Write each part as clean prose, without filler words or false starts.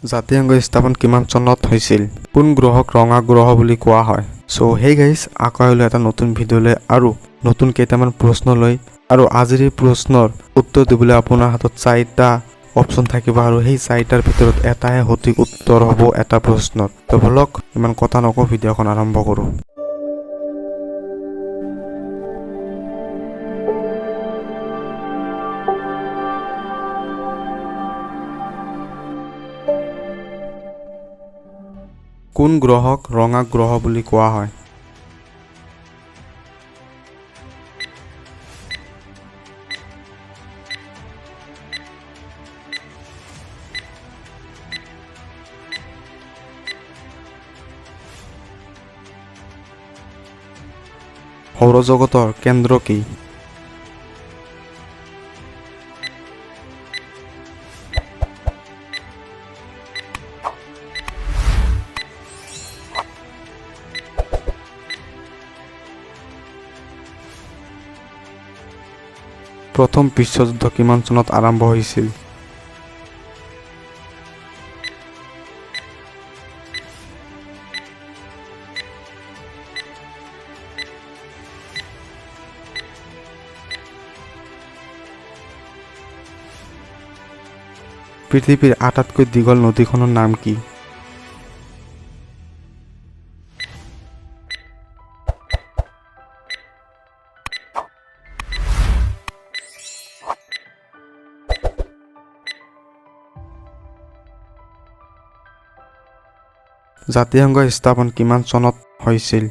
জাতিসংঘ স্থাপন কিমান চনত হৈছিল? কোন গ্ৰহক ৰঙা গ্ৰহ বুলি কোৱা হয়? সো হেই গাইজ, আকৌ আহিলো এটা নতুন ভিডিঅ'লৈ আৰু নতুন কেইটামান প্ৰশ্ন লৈ। আৰু আজিৰ এই প্ৰশ্নৰ উত্তৰ দিবলৈ আপোনাৰ হাতত 4টা অপশ্যন থাকিব আৰু সেই 4টাৰ ভিতৰত এটাহে সঠিক উত্তৰ হ'ব এটা প্ৰশ্নৰ। তো বলক ইমান কথা নকওঁ, ভিডিঅ'খন আৰম্ভ কৰোঁ। কোন গ্ৰহক ৰঙা গ্ৰহ বুলি কোৱা হয়? সৌৰজগতৰ কেন্দ্ৰ কি? প্ৰথম বিশ্বযুদ্ধ কিমান চনত আৰম্ভ হৈছিল? পৃথিৱীৰ আটাইতকৈ দীঘল নদীখনৰ নাম কি? জাতিসংঘ স্থাপন কিমান চনত হৈছিল?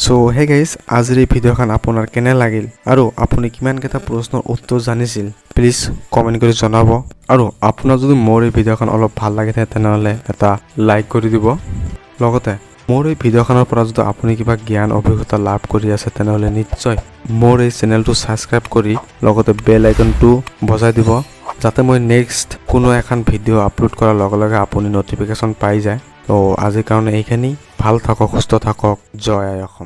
সো হে গাইজ, আজিৰ এই ভিডিঅ'খন আপোনাৰ কেনে লাগিল আৰু আপুনি কিমানকেইটা প্ৰশ্নৰ উত্তৰ জানিছিল প্লিজ কমেণ্ট কৰি জনাব। আৰু আপোনাৰ যদি মোৰ এই ভিডিঅ'খন অলপ ভাল লাগে তেনেহ'লে এটা লাইক কৰি দিব। লগতে মোৰ এই ভিডিঅ'খনৰ পৰা যদি আপুনি কিবা জ্ঞান অভিজ্ঞতা লাভ কৰি আছে তেনেহ'লে নিশ্চয় মোৰ এই চেনেলটো ছাবস্ক্ৰাইব কৰি লগতে বেল আইকনটো বজাই দিব, যাতে মই নেক্সট কোনো এখন ভিডিঅ' আপলোড কৰাৰ লগে লগে আপুনি নটিফিকেশ্যন পাই যায়। তো আজিৰ কাৰণে এইখিনি। ভাল থাকক, সুস্থ থাকক। জয় আই অসম।